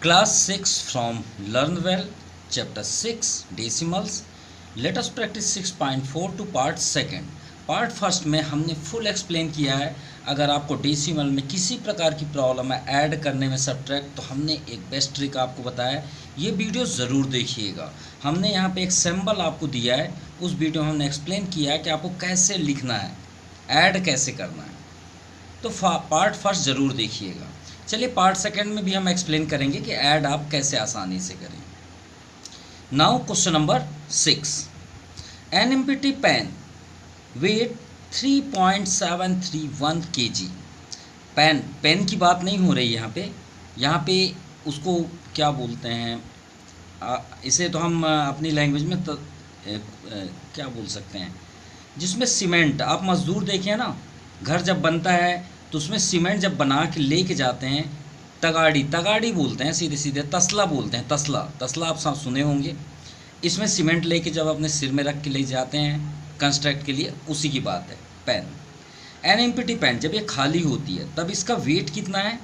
Class 6 from Learn Well, Chapter 6 Decimals. Let us practice 6.4 to Part 2. Part first में हमने full explain किया है। अगर आपको डेसिमल में किसी प्रकार की प्रॉब्लम है ऐड करने में सब्ट्रैक्ट, तो हमने एक बेस्ट ट्रिक आपको बताया है। ये वीडियो ज़रूर देखिएगा। हमने यहाँ पे एक सिंबल आपको दिया है, उस वीडियो में हमने एक्सप्लेन किया है कि आपको कैसे लिखना है, ऐड कैसे करना है। तो पार्ट फर्स्ट ज़रूर देखिएगा। चलिए पार्ट सेकंड में भी हम एक्सप्लेन करेंगे कि ऐड आप कैसे आसानी से करें। Now question number 6, an empty pen weight 3.731 kg। Pen की बात नहीं हो रही यहाँ पे उसको क्या बोलते हैं, इसे तो हम अपनी लैंग्वेज में क्या बोल सकते हैं, जिसमें सीमेंट, आप मज़दूर देखें ना, घर जब बनता है तो उसमें सीमेंट जब बना के लेके जाते हैं, तगाड़ी बोलते हैं, सीधे सीधे तसला बोलते हैं, तसला आप सब सुने होंगे। इसमें सीमेंट लेके जब अपने सिर में रख के ले जाते हैं कंस्ट्रक्ट के लिए, उसी की बात है पेन। एन एम्प्टी पेन जब ये खाली होती है तब इसका वेट कितना है,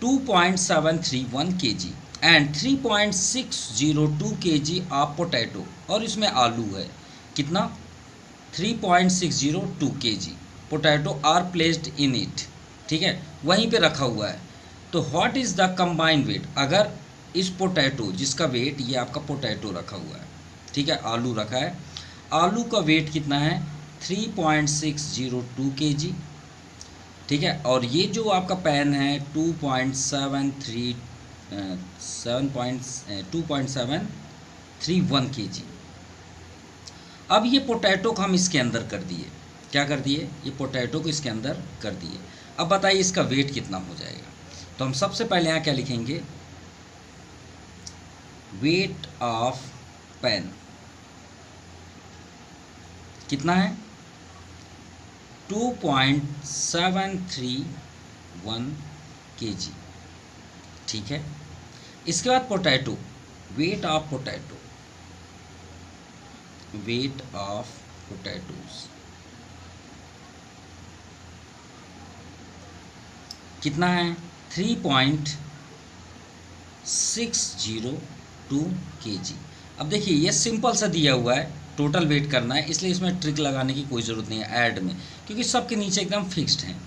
2.731 kg and 3.602 kg of potato, और इसमें आलू है कितना, 3.602 kg potato are placed in it, ठीक है, वहीं पे रखा हुआ है। तो what is the combined weight, अगर इस पोटैटो जिसका वेट, ये आपका पोटैटो रखा हुआ है, ठीक है, आलू रखा है, आलू का वेट कितना है 3.602 kg, ठीक है, और ये जो आपका पेन है 2.731 kg। अब ये पोटैटो को हम इसके अंदर कर दिए, क्या कर दिए, ये पोटैटो को इसके अंदर कर दिए। अब बताइए इसका वेट कितना हो जाएगा। तो हम सबसे पहले यहाँ क्या लिखेंगे, वेट ऑफ पेन कितना है 2.731 kg, ठीक है। इसके बाद potato, weight of potato, weight of potatoes कितना है 3.602 kg। अब देखिए ये सिंपल सा दिया हुआ है, टोटल वेट करना है, इसलिए इसमें ट्रिक लगाने की कोई ज़रूरत नहीं है ऐड में, क्योंकि सबके नीचे एकदम फिक्स्ड हैं।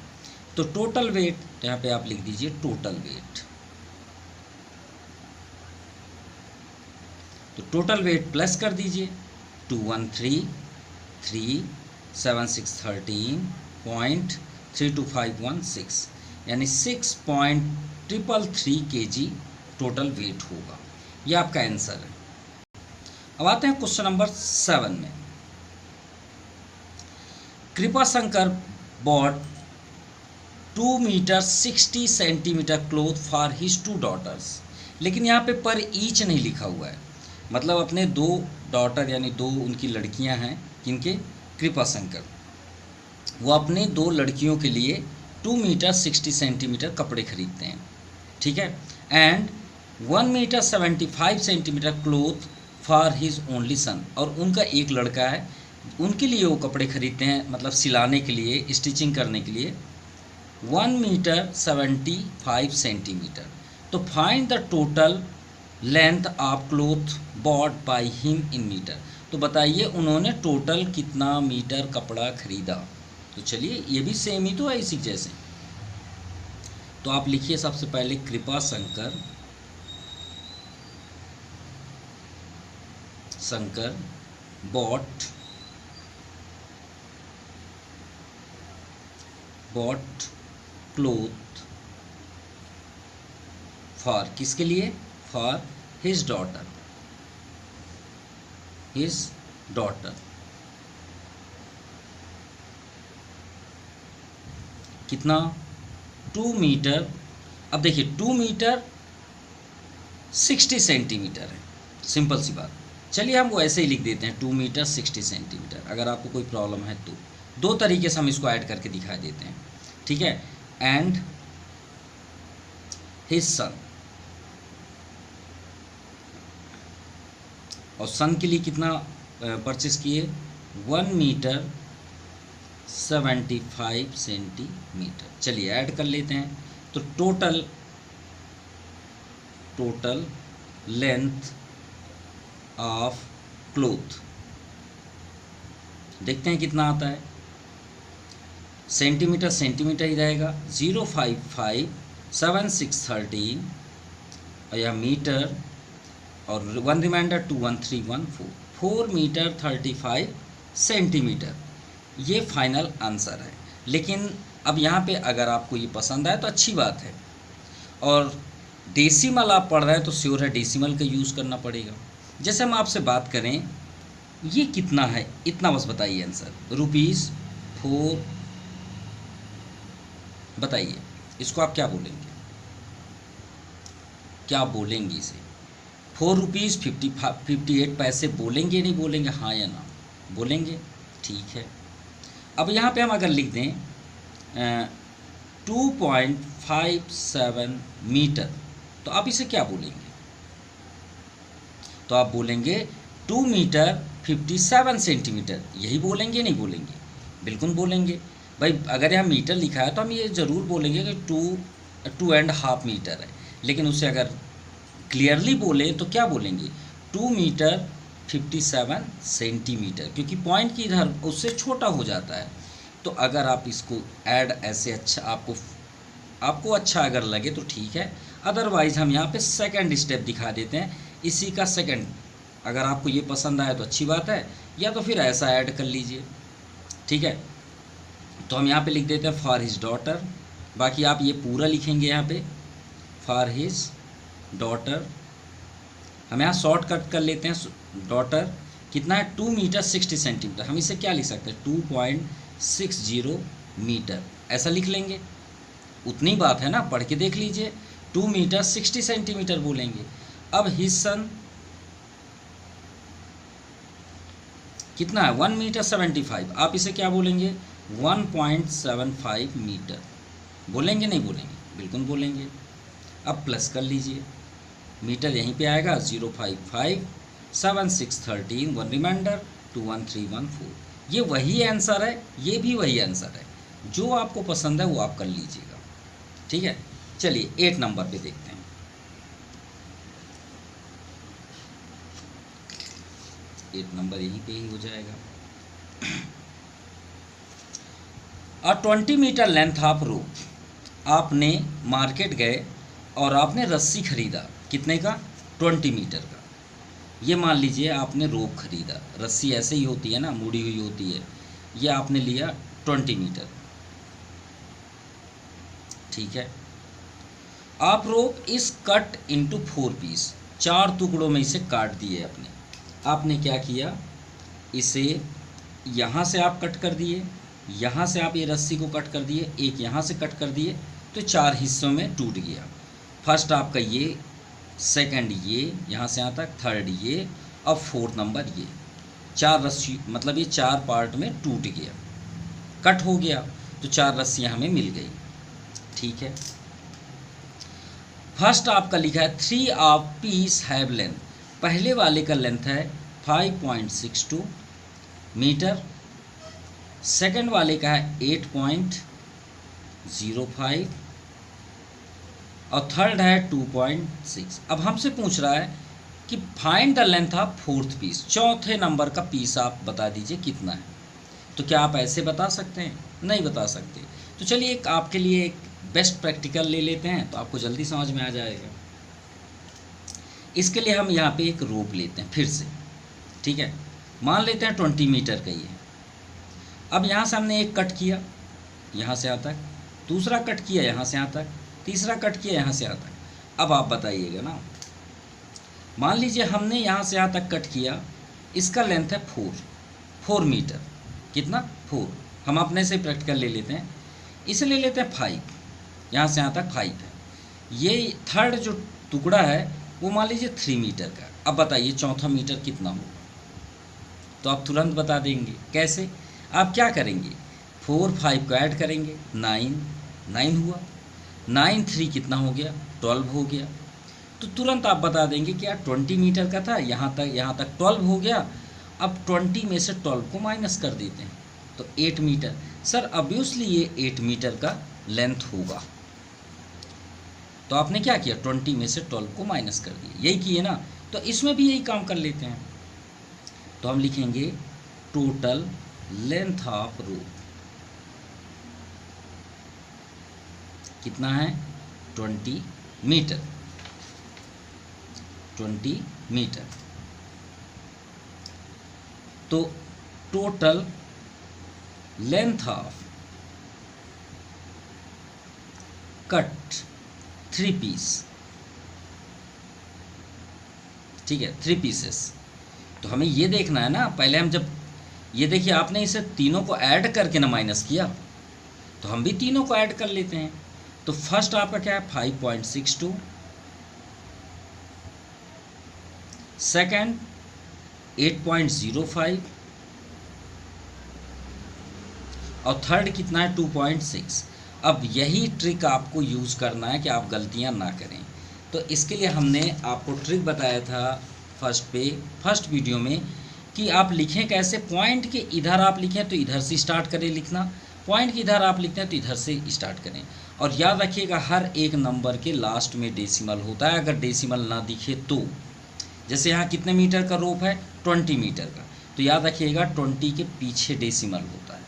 तो टोटल वेट यहाँ पे आप लिख दीजिए टोटल वेट, तो टोटल वेट प्लस कर दीजिए 213,37613.32516, यानी 6.333 kg टोटल वेट होगा। ये आपका आंसर है। अब आते हैं क्वेश्चन नंबर 7 में। Kripashankar bought 2 metre 60 centimetre cloth for his 2 daughters, लेकिन यहाँ पे पर ईच नहीं लिखा हुआ है, मतलब अपने 2 डॉटर यानी 2 उनकी लड़कियां हैं, किनके, कृपाशंकर, वो अपने 2 लड़कियों के लिए 2 मीटर 60 सेंटीमीटर कपड़े खरीदते हैं, ठीक है, and 1 metre 75 centimetre cloth for his only son, और उनका एक लड़का है, उनके लिए वो कपड़े खरीदते हैं, मतलब सिलाने के लिए, स्टिचिंग करने के लिए 1 मीटर 75 सेंटीमीटर। तो find the total length of cloth bought by him in metre. तो बताइए उन्होंने टोटल कितना मीटर कपड़ा खरीदा। तो चलिए ये भी सेम ही तो है इसी जैसे। तो आप लिखिए सबसे पहले कृपाशंकर बॉट क्लोथ फॉर, किसके लिए, फॉर हिज डॉटर, कितना 2 मीटर। अब देखिए 2 मीटर 60 सेंटीमीटर है, सिंपल सी बात। चलिए हम वो ऐसे ही लिख देते हैं 2 मीटर 60 सेंटीमीटर। अगर आपको कोई प्रॉब्लम है तो 2 तरीके से हम इसको ऐड करके दिखा देते हैं, ठीक है, एंड हिज सन, और सन के लिए कितना परचेस किए 1 मीटर 75 सेंटीमीटर। चलिए ऐड कर लेते हैं। तो total total length of cloth. देखते हैं कितना आता है। सेंटीमीटर सेंटीमीटर ही रहेगा, 0557613 और यह मीटर और 1 रिमाइंडर 21314, 4 मीटर 35 सेंटीमीटर। ये फाइनल आंसर है। लेकिन अब यहाँ पे अगर आपको ये पसंद आए तो अच्छी बात है, और डेसिमल आप पढ़ रहे हैं तो श्योर है डेसिमल का यूज़ करना पड़ेगा। जैसे हम आपसे बात करें ये कितना है, इतना बस बताइए आंसर, ₹4। बताइए इसको आप क्या बोलेंगे, क्या बोलेंगे इसे? ₹4.58 बोलेंगे नहीं बोलेंगे, हाँ या ना? बोलेंगे, ठीक है। अब यहाँ पे हम अगर लिख दें 2.57 मीटर, तो आप इसे क्या बोलेंगे? तो आप बोलेंगे 2 मीटर 57 सेंटीमीटर, यही बोलेंगे नहीं बोलेंगे? बिल्कुल बोलेंगे भाई। अगर यहाँ मीटर लिखा है तो हम ये ज़रूर बोलेंगे कि 2.5 मीटर है, लेकिन उससे अगर क्लियरली बोले तो क्या बोलेंगे? 2 मीटर 57 सेंटीमीटर, क्योंकि पॉइंट की इधर उससे छोटा हो जाता है। तो अगर आप इसको ऐड ऐसे अच्छा आपको अच्छा अगर लगे तो ठीक है, अदरवाइज़ हम यहाँ पे सेकंड स्टेप दिखा देते हैं, इसी का सेकंड। अगर आपको ये पसंद आए तो अच्छी बात है, या तो फिर ऐसा ऐड कर लीजिए, ठीक है। तो हम यहाँ पे लिख देते हैं फॉर हिज डॉटर, बाकी आप ये पूरा लिखेंगे यहाँ पे फॉर हिज डॉटर। हम यहाँ शॉर्ट कट कर लेते हैं, डॉटर कितना है? 2 मीटर 60 सेंटीमीटर। हम इसे क्या लिख सकते हैं? 2.60 मीटर, ऐसा लिख लेंगे। उतनी बात है ना, पढ़ के देख लीजिए। 2 मीटर 60 सेंटीमीटर बोलेंगे। अब हिज सन कितना है? 1 मीटर 75, आप इसे क्या बोलेंगे? 1.75 मीटर। बोलेंगे नहीं बोलेंगे? बिल्कुल बोलेंगे। अब प्लस कर लीजिए, मीटर यहीं पे आएगा, 0557613, 1 रिमाइंडर 21314। ये वही आंसर है, ये भी वही आंसर है। जो आपको पसंद है वो आप कर लीजिएगा, ठीक है। चलिए 8 नंबर पे देखते हैं। 8 नंबर यहीं पे ही हो जाएगा। अ 20 मीटर लेंथ ऑफ रोप, आपने मार्केट गए और आपने रस्सी खरीदा, कितने का? 20 मीटर का। ये मान लीजिए आपने रोप खरीदा, रस्सी ऐसे ही होती है ना, मुड़ी हुई होती है, ये आपने लिया 20 मीटर, ठीक है। आप रोप इस कट इनटू 4 पीस, 4 टुकड़ों में इसे काट दिए अपने। आपने क्या किया? इसे यहाँ से आप कट कर दिए, यहाँ से आप ये रस्सी को कट कर दिए, एक यहाँ से कट कर दिए, तो 4 हिस्सों में टूट गया। फर्स्ट आपका ये, सेकंड ये, यहाँ से यहाँ तक, थर्ड ये, अब 4th नंबर ये। 4 रस्सी, मतलब ये 4 पार्ट में टूट गया, कट हो गया, तो 4 रस्सियाँ हमें मिल गई, ठीक है। फर्स्ट आपका लिखा है 3 ऑफ पीस हैव लेंथ, पहले वाले का लेंथ है 5.62 मीटर, सेकंड वाले का है 8.05 और थर्ड है 2.6। अब हमसे पूछ रहा है कि find the length of 4th piece, चौथे नंबर का पीस आप बता दीजिए कितना है। तो क्या आप ऐसे बता सकते हैं? नहीं बता सकते। तो चलिए एक आपके लिए एक बेस्ट प्रैक्टिकल ले लेते हैं, तो आपको जल्दी समझ में आ जाएगा। इसके लिए हम यहाँ पे एक रोप लेते हैं फिर से, ठीक है। मान लेते हैं 20 मीटर का ये। अब यहाँ से हमने एक कट किया, यहाँ से यहाँ तक, दूसरा कट किया यहाँ से यहाँ तक, तीसरा कट किया यहाँ से यहाँ तक। अब आप बताइएगा ना, मान लीजिए हमने यहाँ से यहाँ तक कट किया, इसका लेंथ है 4 मीटर, कितना? 4। हम अपने से प्रैक्टिकल ले लेते हैं, इसे ले लेते हैं 5, यहाँ से यहाँ तक 5 है। ये थर्ड जो टुकड़ा है वो मान लीजिए 3 मीटर का। अब बताइए चौथा मीटर कितना होगा? तो आप तुरंत बता देंगे। कैसे? आप क्या करेंगे? 4 5 को ऐड करेंगे, 9 हुआ, 9 3 कितना हो गया? 12 हो गया। तो तुरंत आप बता देंगे कि यार 20 मीटर का था, यहाँ तक 12 हो गया। अब 20 में से 12 को माइनस कर देते हैं, तो 8 मीटर। सर ऑब्वियसली ये 8 मीटर का लेंथ होगा। तो आपने क्या किया, 20 में से 12 को माइनस कर दिया, यही किए ना। तो इसमें भी यही काम कर लेते हैं। तो हम लिखेंगे टोटल लेंथ ऑफ रोप कितना है, 20 मीटर। 20 मीटर। तो total length of cut 3 piece, ठीक है, 3 पीसेस। तो हमें ये देखना है ना, पहले हम जब ये देखिए आपने इसे तीनों को ऐड करके ना माइनस किया, तो हम भी तीनों को ऐड कर लेते हैं। तो फर्स्ट आपका क्या है 5.62, सेकंड 8.05 और थर्ड कितना है 2.6। अब यही ट्रिक आपको यूज़ करना है कि आप गलतियां ना करें। तो इसके लिए हमने आपको ट्रिक बताया था फर्स्ट वीडियो में कि आप लिखें कैसे। पॉइंट के इधर आप लिखें तो इधर से स्टार्ट करें लिखना, पॉइंट के इधर आप लिखते हैं तो इधर से स्टार्ट करें। और याद रखिएगा हर एक नंबर के लास्ट में डेसिमल होता है, अगर डेसिमल ना दिखे तो। जैसे यहाँ कितने मीटर का रोप है, 20 मीटर का, तो याद रखिएगा 20 के पीछे डेसिमल होता है।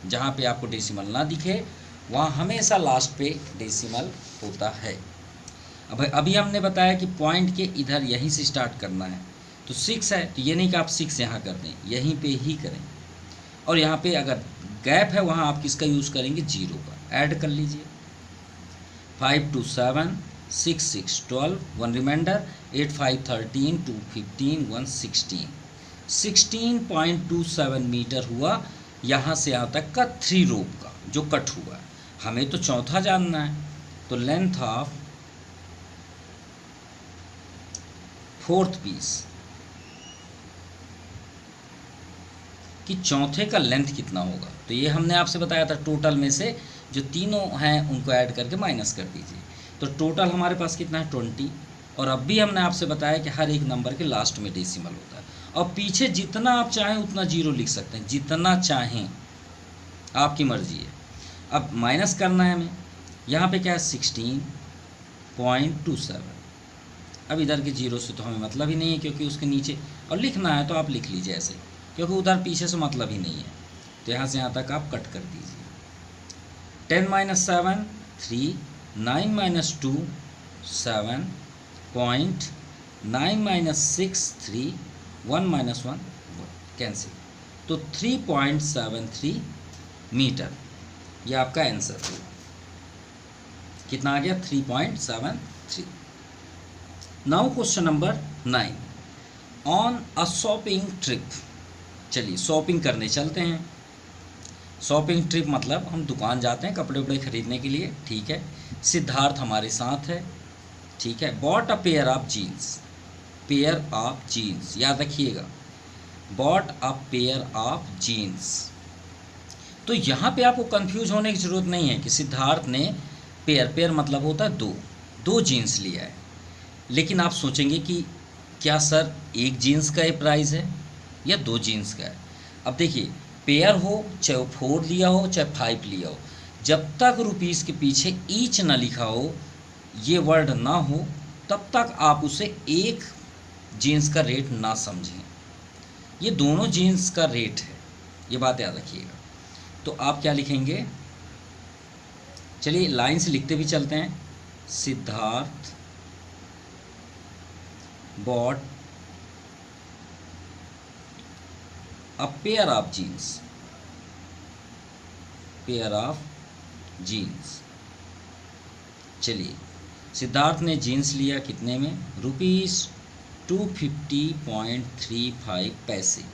जहाँ पे आपको डेसिमल ना दिखे वहाँ हमेशा लास्ट पे डेसिमल होता है। अब अभी हमने बताया कि पॉइंट के इधर यहीं से स्टार्ट करना है, तो 6 है, तो ये नहीं कि आप 6 यहाँ कर दें, यहीं पे ही करें। और यहाँ पे अगर गैप है वहाँ आप किसका यूज़ करेंगे, 0 का। ऐड कर लीजिए, 5 2 7 6 6 12, 1 रिमाइंडर, 8 5 13 2 15 1 16, 16.27 मीटर हुआ यहाँ से यहाँ तक का 3 रोप का जो कट हुआ। हमें तो चौथा जानना है, तो लेंथ ऑफ फोर्थ पीस कि चौथे का लेंथ कितना होगा। तो ये हमने आपसे बताया था, टोटल में से जो तीनों हैं उनको ऐड करके माइनस कर दीजिए। तो टोटल हमारे पास कितना है 20। और अब भी हमने आपसे बताया कि हर एक नंबर के लास्ट में डेसिमल होता है। और पीछे जितना आप चाहें उतना 0 लिख सकते हैं, जितना चाहें, आपकी मर्जी है। अब माइनस करना है हमें, यहाँ पे क्या है 16.27। अब इधर के 0 से तो हमें मतलब ही नहीं है, क्योंकि उसके नीचे, और लिखना है तो आप लिख लीजिए ऐसे, क्योंकि उधर पीछे से मतलब ही नहीं है। तो यहाँ से यहाँ तक आप कट कर दीजिए। 10 - 7 3, 9 - 2 7, 9 - 6 3, 1 - 1 कैंसिल। तो 3.73 मीटर ये आपका आंसर होगा। कितना आ गया, 3.73। Now question number 9, on a shopping trip. चलिए शॉपिंग करने चलते हैं। शॉपिंग ट्रिप मतलब हम दुकान जाते हैं कपड़े उपड़े खरीदने के लिए, ठीक है। सिद्धार्थ हमारे साथ है, ठीक है। Bought a pair of jeans, pair of jeans, याद रखिएगा, bought a pair of jeans. तो यहाँ पे आपको कंफ्यूज होने की ज़रूरत नहीं है कि सिद्धार्थ ने पेयर मतलब होता है दो जीन्स लिया है। लेकिन आप सोचेंगे कि क्या सर एक जीन्स का ये प्राइस है या 2 जीन्स का है। अब देखिए पेयर हो, चाहे 4 लिया हो चाहे 5 लिया हो, जब तक रुपीज़ के पीछे ईच ना लिखा हो, ये वर्ड ना हो, तब तक आप उसे एक जीन्स का रेट ना समझें। ये दोनों जीन्स का रेट है, ये बात याद रखिएगा। तो आप क्या लिखेंगे, चलिए लाइन से लिखते भी चलते हैं। Siddharth bought a pair of jeans, pair of jeans. चलिए सिद्धार्थ ने जीन्स लिया कितने में, ₹250.35 पैसे,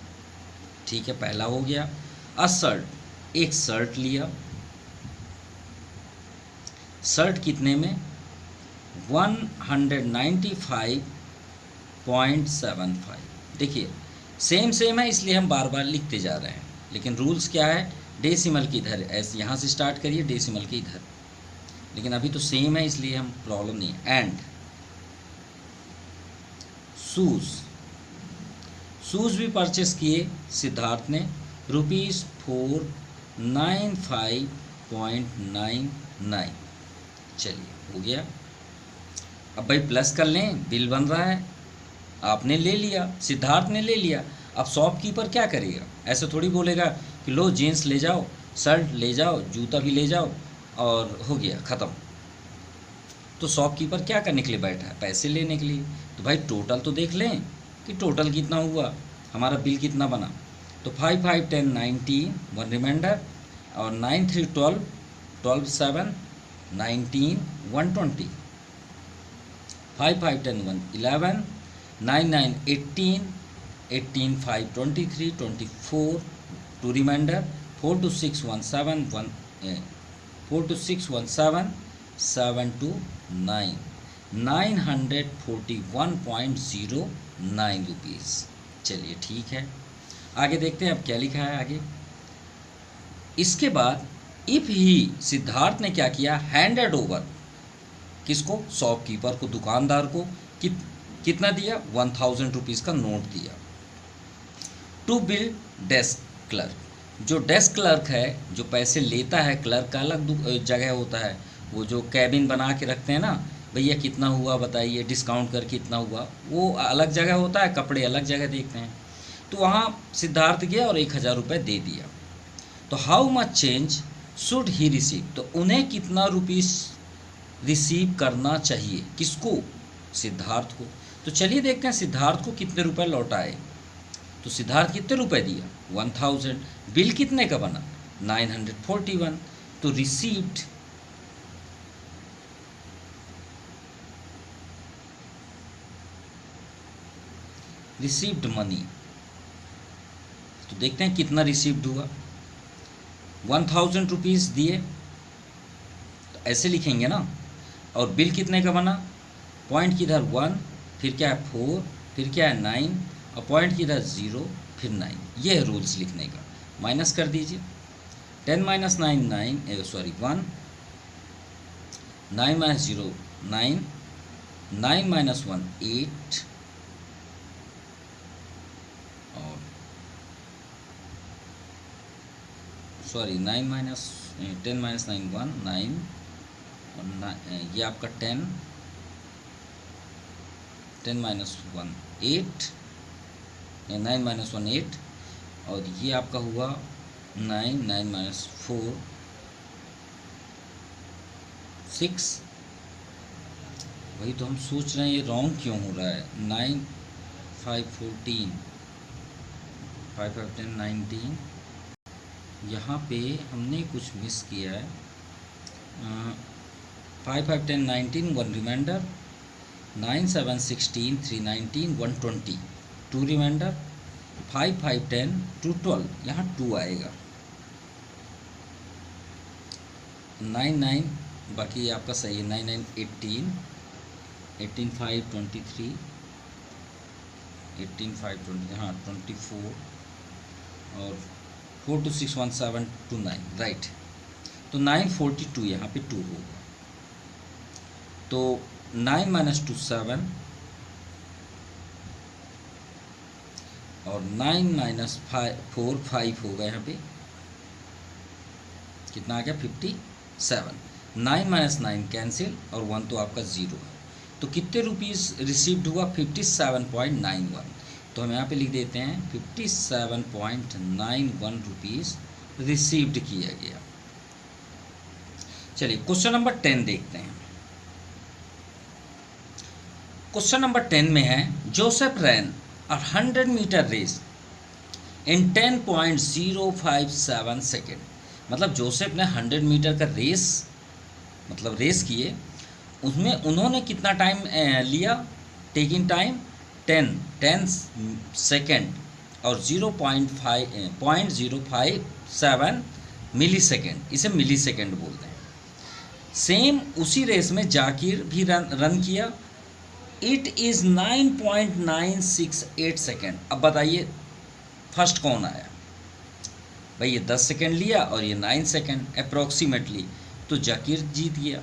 ठीक है, पहला हो गया। अ शर्ट, एक शर्ट लिया, शर्ट कितने में, 195.75। देखिए सेम है, इसलिए हम बार बार लिखते जा रहे हैं, लेकिन रूल्स क्या है, डेसिमल के इधर ऐसे यहाँ से स्टार्ट करिए, डेसिमल के इधर, लेकिन अभी तो सेम है इसलिए हम प्रॉब्लम नहीं है। एंड शूज़ भी परचेस किए सिद्धार्थ ने, ₹495.99। चलिए हो गया। अब भाई प्लस कर लें, बिल बन रहा है, आपने ले लिया, सिद्धार्थ ने ले लिया। अब शॉपकीपर क्या करेगा? ऐसे थोड़ी बोलेगा कि लो जीन्स ले जाओ, शर्ट ले जाओ, जूता भी ले जाओ और हो गया ख़त्म। तो शॉपकीपर क्या करने के लिए बैठा है? पैसे लेने के लिए। तो भाई टोटल तो देख लें कि टोटल कितना हुआ, हमारा बिल कितना बना। तो 5 5 10 19, वन रिमाइंडर, और 9 3 12, 12 7 19 120, 5 5 10 1 11, 9 9 18, 18 5 23 24, टू रिमाइंडर, 4 2 6 1 7 1, 4 2 6 1 7 7 2 9, 941.09 रुपीज़। चलिए ठीक है, आगे देखते हैं अब क्या लिखा है आगे। इसके बाद इफ ही, सिद्धार्थ ने क्या किया, हैंडेड ओवर, किसको? शॉपकीपर को, दुकानदार को। कितना दिया? 1000 रुपीज़ का नोट दिया। टू बिल डेस्क क्लर्क, जो डेस्क क्लर्क है, जो पैसे लेता है, क्लर्क का अलग जगह होता है, वो जो कैबिन बना के रखते हैं ना, भैया कितना हुआ बताइए, डिस्काउंट कर कितना हुआ, वो अलग जगह होता है, कपड़े अलग जगह देखते हैं। तो वहाँ सिद्धार्थ गया और 1000 रुपये दे दिया। तो how much change should he receive, तो उन्हें कितना रुपीस रिसीव करना चाहिए, किसको? सिद्धार्थ को। तो चलिए देखते हैं सिद्धार्थ को कितने रुपए लौटाए। तो सिद्धार्थ कितने रुपए दिया? 1000। बिल कितने का बना? 941। तो रिसीव्ड मनी, तो देखते हैं कितना रिसीव्ड हुआ। 1000 रुपीज़ दिए, तो ऐसे लिखेंगे ना। और बिल कितने का बना? पॉइंट किधर 1, फिर क्या है 4, फिर क्या है 9, और पॉइंट किधर 0, फिर 9। ये है रूल्स लिखने का। माइनस कर दीजिए, 10 - 9 9, सॉरी 1, 9 - 0 9, 9 - 1 8, और सॉरी 9 माइनस 10 - 9 1 9, और ये आपका 10 10 - 1 8, 9 - 1 8, और ये आपका हुआ 9 9 - 4 6। वही तो हम सोच रहे हैं, ये रॉन्ग क्यों हो रहा है। 9 5 14, 5 5 10 19, यहाँ पे हमने कुछ मिस किया है। 5 5 10 19, वन रिमाइंडर, 9 7 16 319 120, टू रिमाइंडर, 5 5 10 2 12, यहाँ 2 आएगा, 9 9, बाकी आपका सही है, 9 9 18, 18 5 23, 18 5 20, हाँ 24, और 4 2 6 1 7 2 9, राइट। तो 942 यहाँ पे 2 होगा। तो 9 - 2 7, और 9 - 4 5 होगा यहाँ पे, कितना आ गया 57। 9 - 9 कैंसिल, और 1 तो आपका 0 है। तो कितने रुपीज़ रिसीव्ड हुआ? 57.91। तो हम यहाँ पे लिख देते हैं 57.91 रुपीज़ रिसीव्ड किया गया। चलिए क्वेश्चन नंबर 10 देखते हैं। क्वेश्चन नंबर 10 में है, Joseph ran 100 metre race in 10.057 second. मतलब जोसेफ ने 100 मीटर का रेस, मतलब रेस किए, उसमें उन्होंने कितना टाइम लिया? टेकिंग टाइम 10 सेकेंड, और 0.057 मिली सेकेंड, इसे मिली सेकेंड बोलते हैं। सेम उसी रेस में जाकिर भी रन किया, इट इज़ 9.968 सेकेंड। अब बताइए फर्स्ट कौन आया? भाई ये 10 सेकेंड लिया और ये 9 सेकेंड अप्रॉक्सीमेटली, तो जाकिर जीत गया।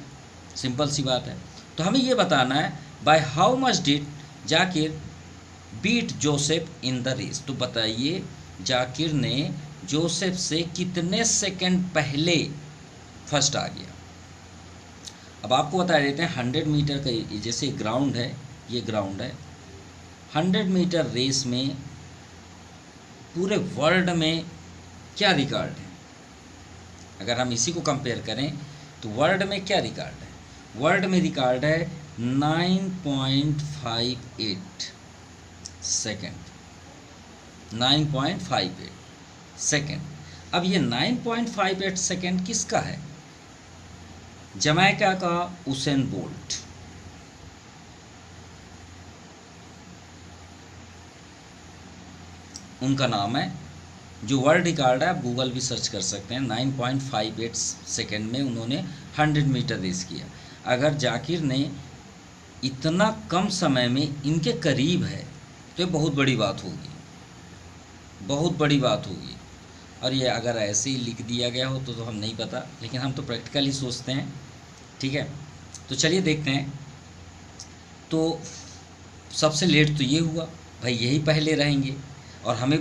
सिंपल सी बात है। तो हमें ये बताना है, by how much did Zakir beat Joseph in the race. तो बताइए जाकिर ने जोसेफ से कितने सेकंड पहले फर्स्ट आ गया। अब आपको बता देते हैं 100 मीटर का, जैसे ग्राउंड है, ये ग्राउंड है, 100 मीटर रेस में पूरे वर्ल्ड में क्या रिकॉर्ड है। अगर हम इसी को कंपेयर करें तो वर्ल्ड में क्या रिकॉर्ड है, वर्ल्ड में रिकॉर्ड है 9.58 सेकेंड, 9.58 सेकेंड। अब ये 9.58 सेकेंड किसका है, जमैका का उसेन बोल्ट। उनका नाम है, जो वर्ल्ड रिकॉर्ड है, आप गूगल भी सर्च कर सकते हैं। 9.58 सेकेंड में उन्होंने 100 मीटर रेस किया। अगर जाकिर ने इतना कम समय में इनके करीब है तो ये बहुत बड़ी बात होगी, बहुत बड़ी बात होगी। और ये अगर ऐसे ही लिख दिया गया हो तो हम नहीं पता, लेकिन हम तो प्रैक्टिकल ही सोचते हैं, ठीक है। तो चलिए देखते हैं। तो सबसे लेट तो ये हुआ भाई, यही पहले रहेंगे और हमें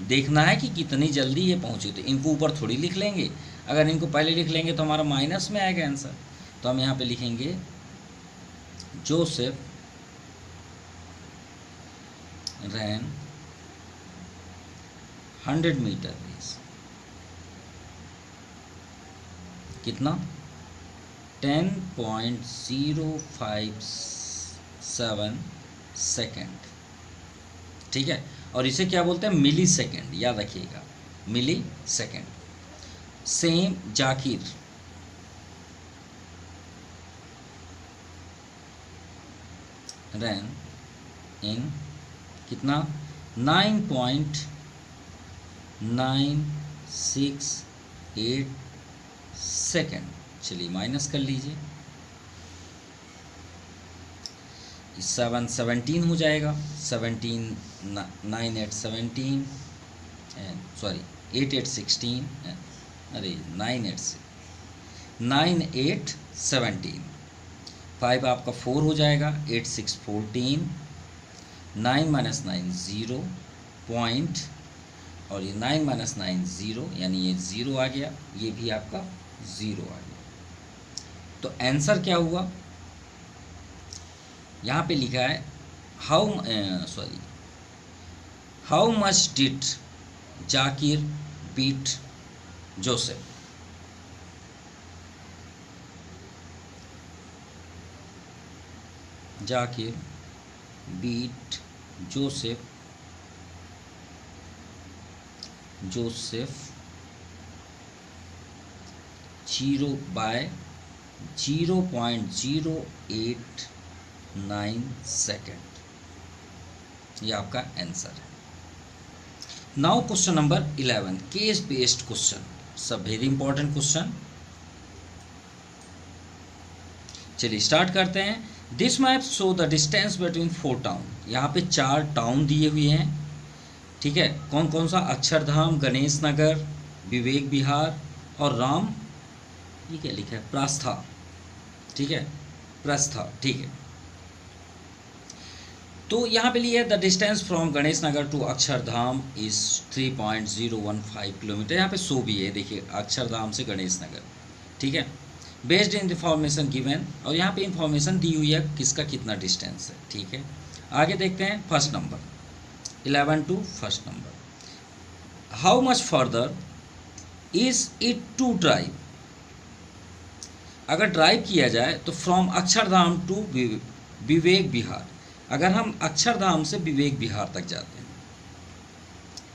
देखना है कि कितनी जल्दी ये पहुँचे। तो इनको ऊपर थोड़ी लिख लेंगे, अगर इनको पहले लिख लेंगे तो हमारा माइनस में आएगा आंसर। तो हम यहाँ पे लिखेंगे जोसेफ रैन 100 मीटर रेस, कितना 10.057 सेकेंड, ठीक है। और इसे क्या बोलते हैं, मिली सेकेंड, याद रखिएगा, मिली सेकेंड। सेम जाकिर रैन इन कितना 9.968 सेकेंड। चलिए माइनस कर लीजिए, 17 हो जाएगा, 17 9 8 17 सॉरी 8 8 16, अरे 9 8 17, 5 आपका 4 हो जाएगा, 8 6 14, 9 - 9 0 पॉइंट, और ये 9 - 9 0, यानी ये 0 आ गया, ये भी आपका 0 आ गया। तो आंसर क्या हुआ, यहाँ पे लिखा है how much did Zakir beat Joseph. Zakir beat Joseph 0/0.089 second. ये आपका आंसर है। Now question number 11, case based question, सब वेरी इंपॉर्टेंट क्वेश्चन। चलिए स्टार्ट करते हैं। This map show the distance between 4 town. यहाँ पे 4 टाउन दिए हुए हैं, ठीक है। कौन कौन सा, अक्षरधाम, गणेश नगर, विवेक विहार और राम, ये क्या लिखा है, प्रास्था, ठीक है, प्रस्था, ठीक है। तो यहाँ पे लिया है the distance from Ganesh Nagar to Akshardham is 3.015 kilometre. यहाँ पे सो भी है, देखिए अक्षरधाम से गणेश नगर, ठीक है। बेस्ड इन इंफॉर्मेशन गिवन, और यहाँ पे इंफॉर्मेशन दी हुई है किसका कितना डिस्टेंस है, ठीक है। आगे देखते हैं first number 11 to first number. How much further is it to drive. अगर ड्राइव किया जाए तो फ्रॉम अक्षरधाम टू विवेक विहार, अगर हम अक्षरधाम से विवेक विहार तक जाते हैं,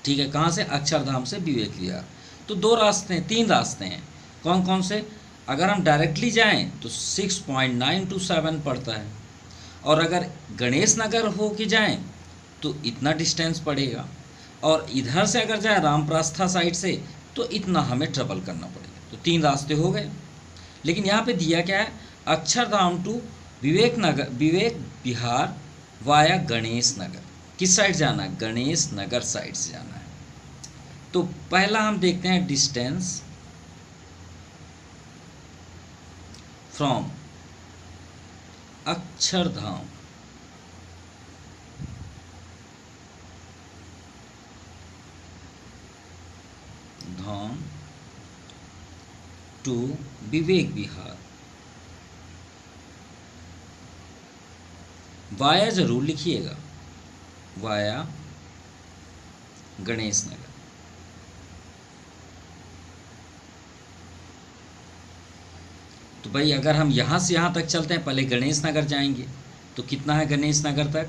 ठीक है। कहाँ से, अक्षरधाम से विवेक विहार। तो 2 रास्ते हैं, 3 रास्ते हैं, कौन कौन से। अगर हम डायरेक्टली जाएं तो 6.927 पड़ता है, और अगर गणेश नगर हो के जाएँ तो इतना डिस्टेंस पड़ेगा, और इधर से अगर जाए रामप्रास्था साइड से तो इतना हमें ट्रेवल करना पड़ेगा। तो 3 रास्ते हो गए। लेकिन यहाँ पे दिया क्या है, अक्षरधाम टू विवेक विहार वाया गणेश नगर। किस साइड जाना है, गणेश नगर साइड से जाना है। तो पहला हम देखते हैं distance from Akshardham to Vivek Vihar. Via ज़रूर लिखिएगा, वाया गणेश नगर। तो भाई अगर हम यहाँ से यहाँ तक चलते हैं, पहले गणेश नगर जाएंगे, तो कितना है गणेश नगर तक,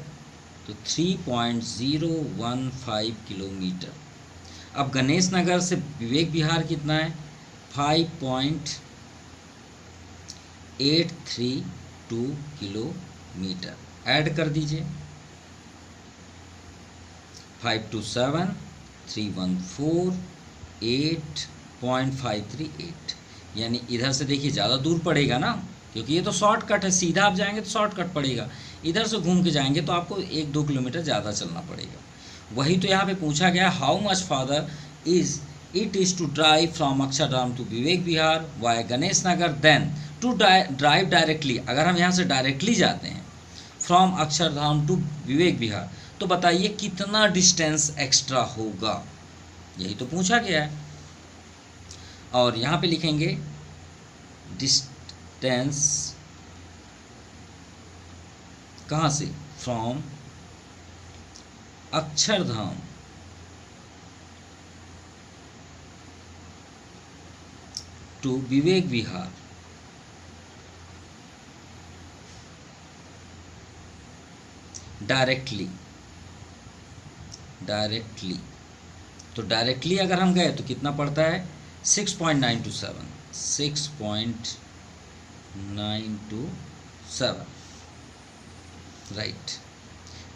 तो 3.015 किलोमीटर। अब गणेश नगर से विवेक विहार कितना है, 5.832 किलोमीटर। ऐड कर दीजिए, 5 2 7 314 8.538, यानी इधर से देखिए ज़्यादा दूर पड़ेगा ना, क्योंकि ये तो शॉर्टकट है, सीधा आप जाएंगे तो शॉर्टकट पड़ेगा, इधर से घूम के जाएंगे तो आपको 1-2 किलोमीटर ज़्यादा चलना पड़ेगा। वही तो यहाँ पे पूछा गया, how much father is it is to drive from Akshardham to Vivek Vihar via Ganesh Nagar, then to drive directly. अगर हम यहाँ से डायरेक्टली जाते हैं फ्रॉम अक्षरधाम टू विवेक विहार, तो बताइए कितना डिस्टेंस एक्स्ट्रा होगा, यही तो पूछा गया है। और यहाँ पे लिखेंगे डिस्टेंस कहाँ से, from Akshardham to Vivek Vihar. Directly तो डायरेक्टली अगर हम गए तो कितना पड़ता है, 6.927 राइट।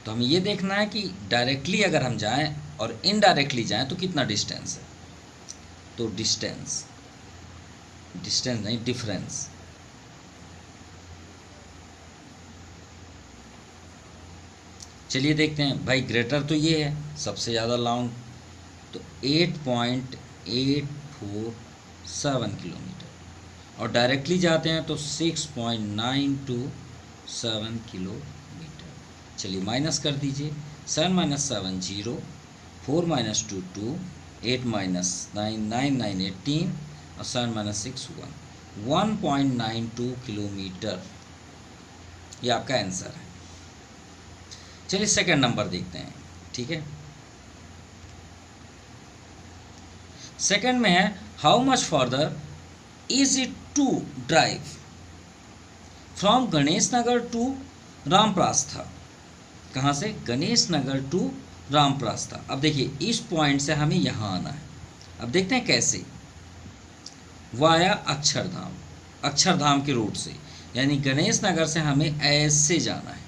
तो हमें ये देखना है कि डायरेक्टली अगर हम जाएं और इनडायरेक्टली जाएं तो कितना डिस्टेंस है। तो डिस्टेंस नहीं, डिफरेंस। चलिए देखते हैं भाई, ग्रेटर तो ये है सबसे ज़्यादा लॉन्ग, तो 8.847 किलोमीटर, और डायरेक्टली जाते हैं तो 6.927 किलोमीटर। चलिए माइनस कर दीजिए, 7 - 7 0, 4 - 2 2, 8 - 9 9 9 18, और 7 - 6 1, 1.92 किलोमीटर, ये आपका आंसर है। चलिए सेकंड नंबर देखते हैं, ठीक है। सेकंड में है, how much further is it to drive from Ganesh Nagar to Ramprastha. कहाँ से, गणेश नगर टू रामप्रास्था। अब देखिए इस पॉइंट से हमें यहाँ आना है, अब देखते हैं कैसे, वाया अक्षरधाम के रूट से, यानी गणेश नगर से हमें ऐसे जाना है।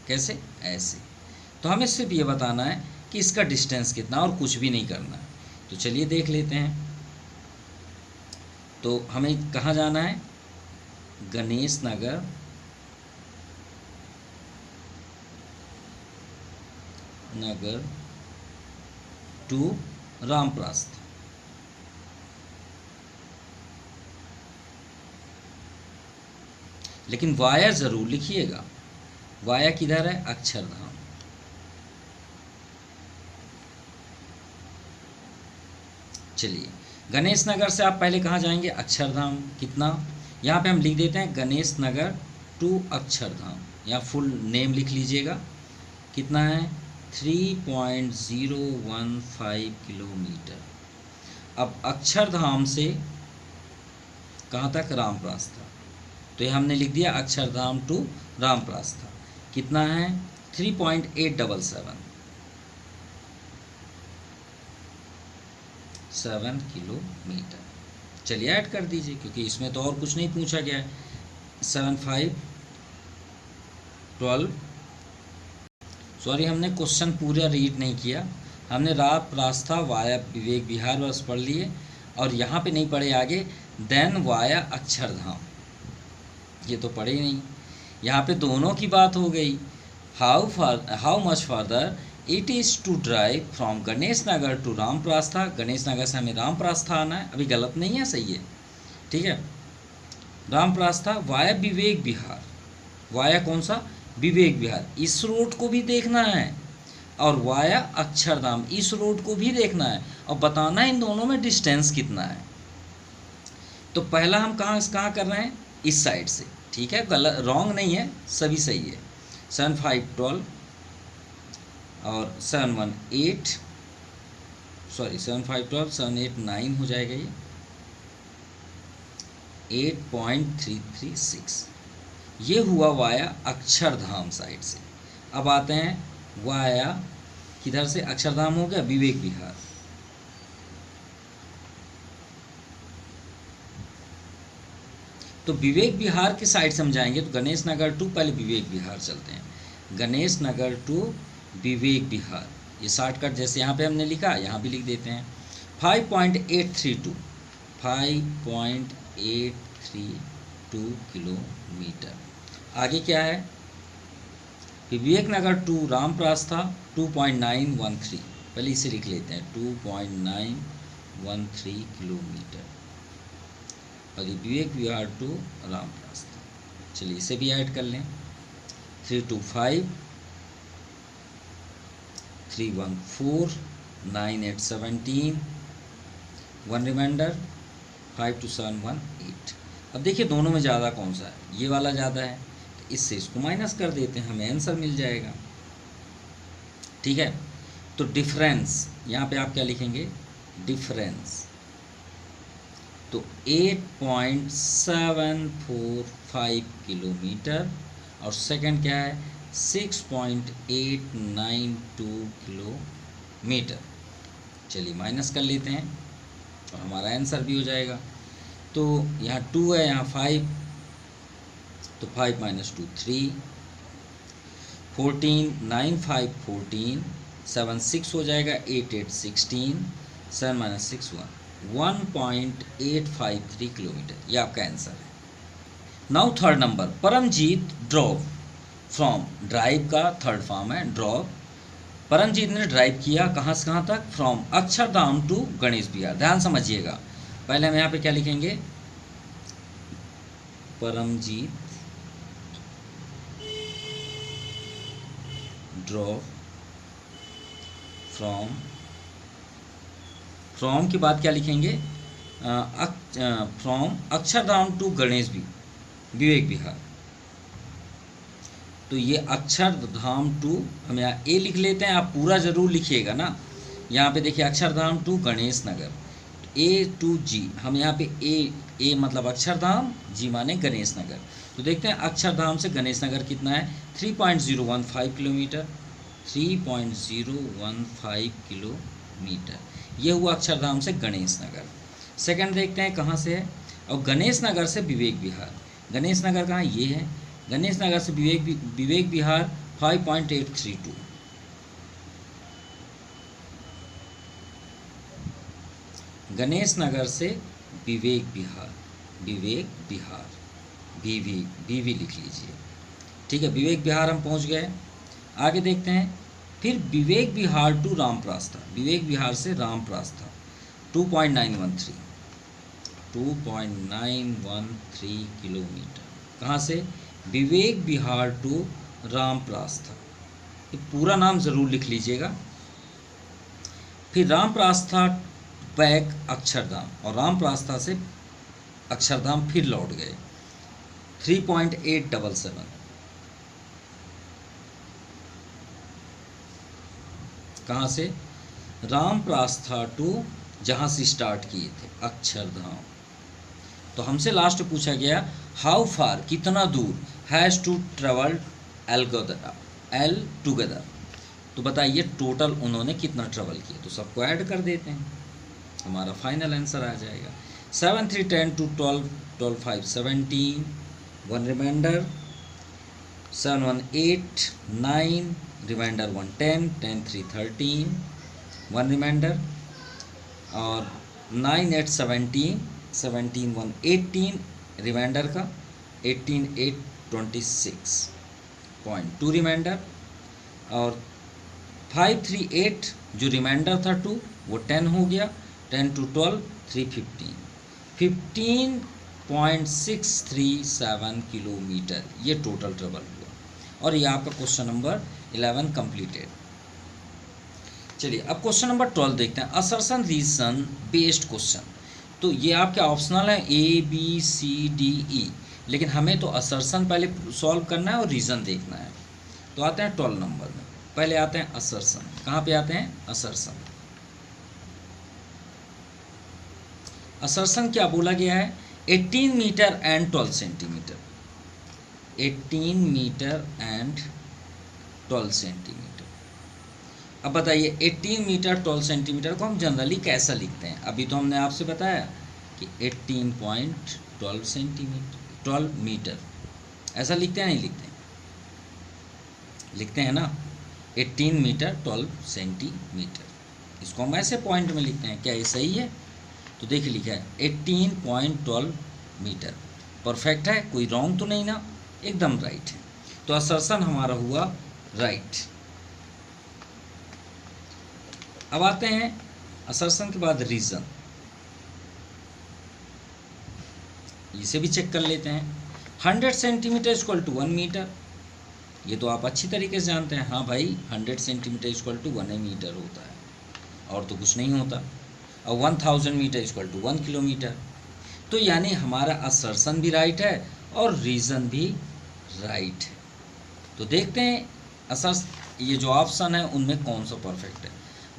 कैसे, ऐसे। तो हमें सिर्फ ये बताना है कि इसका डिस्टेंस कितना, और कुछ भी नहीं करना है। तो चलिए देख लेते हैं। तो हमें कहाँ जाना है, गणेश नगर टू रामप्रास्थ। लेकिन वाया ज़रूर लिखिएगा, वाया किधर है, अक्षरधाम। चलिए गणेश नगर से आप पहले कहाँ जाएंगे, अक्षरधाम। कितना, यहाँ पे हम लिख देते हैं गणेश नगर टू अक्षरधाम, यहाँ फुल नेम लिख लीजिएगा। कितना है, 3.015 किलोमीटर। अब अक्षरधाम से कहाँ तक, रामप्रास्था। तो ये हमने लिख दिया अक्षरधाम टू रामप्रास्था। कितना है, 3.877 किलोमीटर। चलिए ऐड कर दीजिए, क्योंकि इसमें तो और कुछ नहीं पूछा गया है। 7 5 12, सॉरी हमने क्वेश्चन पूरा रीड नहीं किया, हमने रामप्रास्था वाया विवेक विहार बस पढ़ लिए, और यहाँ पे नहीं पढ़े आगे, देन वाया अक्षरधाम, ये तो पढ़े ही नहीं। यहाँ पे दोनों की बात हो गई, how much further it is to drive from Ganesh Nagar to Ramprastha. Ganesh Nagar से हमें रामप्रास्था आना है, अभी गलत नहीं है, सही है, ठीक है। रामप्रास्था वाया विवेक विहार, वाया कौन सा, विवेक विहार, इस रोड को भी देखना है, और वाया अक्षरधाम इस रोड को भी देखना है, और बताना है इन दोनों में डिस्टेंस कितना है। तो पहला हम कहाँ कर रहे हैं, इस साइड से, ठीक है, गलत रॉन्ग नहीं है, सभी सही है। 7 5 12 और 7 1 8, सॉरी 7 5 12, 7 8 9 हो जाएगा ये 8.336। ये हुआ वाया अक्षरधाम साइड से। अब आते हैं वाया किधर से, अक्षरधाम हो गया विवेक विहार, तो विवेक विहार की साइड से हम जाएंगे तो गणेश नगर टू पहले विवेक विहार चलते हैं, गणेश नगर टू विवेक विहार। ये शॉर्टकट जैसे यहाँ पे हमने लिखा यहाँ भी लिख देते हैं। 5.832 किलोमीटर। आगे क्या है, विवेक नगर टू रामप्रास था 2.913, पहले इसे लिख लेते हैं 2.913 किलोमीटर, और ये विवेक विहार टू रामप्रास था। चलिए इसे भी ऐड कर लें, 325 314 9817, 1 रिमाइंडर 52718। अब देखिए दोनों में ज़्यादा कौन सा है, ये वाला ज़्यादा है, तो इससे इसको माइनस कर देते हैं, हमें आंसर मिल जाएगा। ठीक है, तो डिफरेंस यहाँ पे आप क्या लिखेंगे, डिफरेंस, तो 8.745 किलोमीटर, और सेकंड क्या है 6.892 किलोमीटर। चलिए माइनस कर लेते हैं और हमारा आंसर भी हो जाएगा। तो यहाँ 2 है, यहाँ 5, तो 5 - 2 3, 14 9 5 14, 7 6 हो जाएगा, 8 8 16, 7 - 6 1, 1.853 किलोमीटर, ये आपका आंसर है। Now third number, Paramjeet drove from, drive का थर्ड फॉर्म है ड्रॉव। परमजीत ने ड्राइव किया कहाँ से कहाँ तक, फ्रॉम अक्षरधाम टू गणेश विहार। ध्यान समझिएगा, पहले हम यहाँ पे क्या लिखेंगे, परमजीत ड्रॉव फ्रॉम के बाद क्या लिखेंगे, फ्रॉम अक्षरधाम टू गणेश विवेक विहार। तो ये अक्षरधाम टू, हम यहाँ ए लिख लेते हैं, आप पूरा ज़रूर लिखिएगा ना। यहाँ पे देखिए Akshardham to Ganesh Nagar, A to G, हम यहाँ पे ए मतलब अक्षरधाम, जी माने गणेश नगर। तो देखते हैं अक्षरधाम से गणेश नगर कितना है, 3.015 किलोमीटर, 3.015 किलोमीटर, ये हुआ अक्षरधाम से गणेश नगर। सेकंड देखते हैं कहाँ से है, और गणेश नगर से विवेक विहार। गणेश नगर कहाँ, ये है, गणेश नगर से विवेक विहार 5.832, गणेश नगर से विवेक विहार बीवी लिख लीजिए। ठीक है, विवेक विहार हम पहुंच गए। आगे देखते हैं, फिर विवेक विहार टू रामप्रास था, विवेक विहार से रामप्रास था 2.913 किलोमीटर। कहाँ से, विवेक विहार टू रामप्रास था, ये पूरा नाम ज़रूर लिख लीजिएगा। फिर रामप्रास था बैक अक्षरधाम, और रामप्रास्था से अक्षरधाम फिर लौट गए 3.877। कहाँ से, रामप्रास्था टू जहाँ से स्टार्ट किए थे अक्षरधाम। तो हमसे लास्ट पूछा गया हाउ फार, कितना दूर, has to travel all together. तो बताइए टोटल उन्होंने कितना ट्रेवल किया, तो सबको ऐड कर देते हैं, हमारा फाइनल आंसर आ जाएगा। 7 3 10 2 12 12 5 17, 1 रिमाइंडर, 7 1 8 9, रिमाइंडर 1 10 10 3 13, 1 रिमाइंडर, और 9 8 17 17 1 18, रिमाइंडर का 18 8 26.2 रिमाइंडर, और 5 3 8 जो रिमाइंडर था 2 वो 10 हो गया, 10 to 12 315, 15.637 किलोमीटर, ये टोटल ट्रेवल हुआ। और ये आपका क्वेश्चन नंबर 11 कंप्लीटेड। चलिए अब क्वेश्चन नंबर 12 देखते हैं, असर्शन रीजन बेस्ड क्वेश्चन। तो ये आपके ऑप्शनल है ABCDE, लेकिन हमें तो असर्शन पहले सॉल्व करना है और रीज़न देखना है। तो आते हैं 12 नंबर में। पहले आते हैं असर्शन। कहाँ पे आते हैं? असर्शन। असर्शन क्या बोला गया है? 18 metre and 12 centimetre. 18 metre and 12 centimetre. अब बताइए 18 मीटर 12 सेंटीमीटर को हम जनरली कैसा लिखते हैं? अभी तो हमने आपसे बताया कि 18.12 सेंटीमीटर 12 मीटर ऐसा लिखते हैं, नहीं लिखते हैं? लिखते हैं ना, 18 मीटर 12 सेंटीमीटर। इसको हम ऐसे पॉइंट में लिखते हैं। क्या ये सही है? तो देखिए लिखा है 18.12 मीटर। परफेक्ट है, कोई रॉन्ग तो नहीं ना, एकदम राइट है। तो असर्शन हमारा हुआ राइट। अब आते हैं असर्शन के बाद रीज़न। इसे भी चेक कर लेते हैं। 100 सेंटीमीटर इक्वल टू 1 मीटर, ये तो आप अच्छी तरीके से जानते हैं। हाँ भाई, 100 सेंटीमीटर इक्वल टू 1 मीटर होता है, और तो कुछ नहीं होता। और 1000 मीटर इक्वल टू 1 किलोमीटर। तो यानी हमारा असर्शन भी राइट है और रीज़न भी राइट है। तो देखते हैं ये जो ऑप्शन है उनमें कौन सा परफेक्ट है।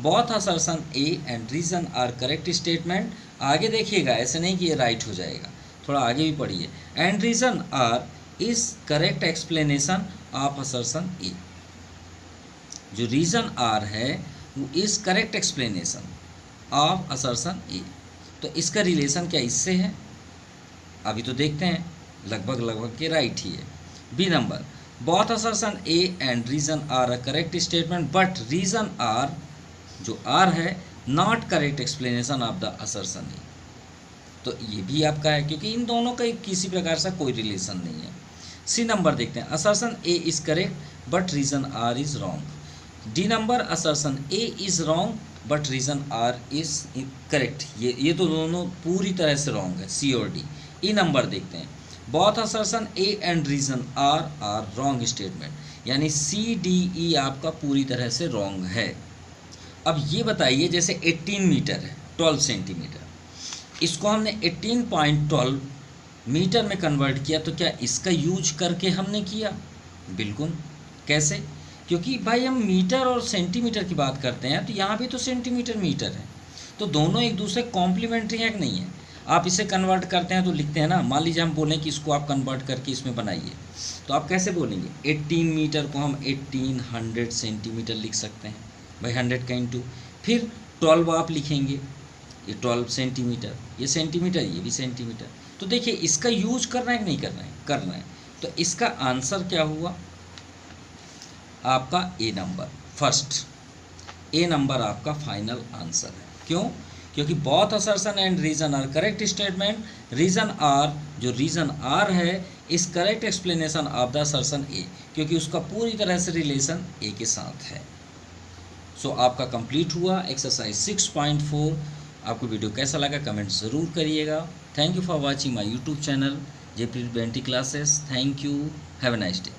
Both assertion A and reason are correct statement. आगे देखिएगा, ऐसे नहीं कि ये राइट हो जाएगा, थोड़ा आगे भी पढ़िए। And reason R is correct explanation of assertion A. जो रीज़न आर है वो is correct explanation of assertion A. तो इसका रिलेशन क्या इससे है? अभी तो देखते हैं, लगभग के राइट ही है। B number, both assertion A and reason R a correct statement but reason R, जो आर है, not correct explanation of the assertion A. तो ये भी आपका है, क्योंकि इन दोनों का किसी प्रकार से कोई रिलेशन नहीं है। सी नंबर देखते हैं, assertion A is correct but reason R is wrong. D number, assertion A is wrong but reason R is correct. ये तो दोनों पूरी तरह से रॉन्ग है, सी और डी। ई नंबर देखते हैं, both assertion A and reason R wrong statement, यानी सी डी ई आपका पूरी तरह से रॉन्ग है। अब ये बताइए, जैसे 18 मीटर है 12 सेंटीमीटर, इसको हमने 18.12 मीटर में कन्वर्ट किया, तो क्या इसका यूज करके हमने किया? बिल्कुल। कैसे? क्योंकि भाई हम मीटर और सेंटीमीटर की बात करते हैं, तो यहाँ भी तो सेंटीमीटर मीटर है, तो दोनों एक दूसरे कॉम्प्लीमेंट्री है कि नहीं है? आप इसे कन्वर्ट करते हैं तो लिखते हैं ना, मान लीजिए हम बोलें कि इसको आप कन्वर्ट करके इसमें बनाइए, तो आप कैसे बोलेंगे? 18 मीटर को हम 1800 सेंटीमीटर लिख सकते हैं भाई, 100 का इंटू, फिर 12 आप लिखेंगे, ये 12 सेंटीमीटर, ये सेंटीमीटर, ये भी सेंटीमीटर। तो देखिए इसका यूज करना है कि नहीं करना है? करना है। तो इसका आंसर क्या हुआ आपका? A number, first A number आपका फाइनल आंसर है। क्यों? क्योंकि both assertion and reason are correct statement. Reason R, जो रीज़न आर है, is correct explanation of the assertion A, क्योंकि उसका पूरी तरह से रिलेशन ए के साथ है। सो आपका कंप्लीट हुआ एक्सरसाइज 6.4। आपको वीडियो कैसा लगा कमेंट ज़रूर करिएगा। Thank you for watching my YouTube channel JP Benti classes. Thank you, have a nice day.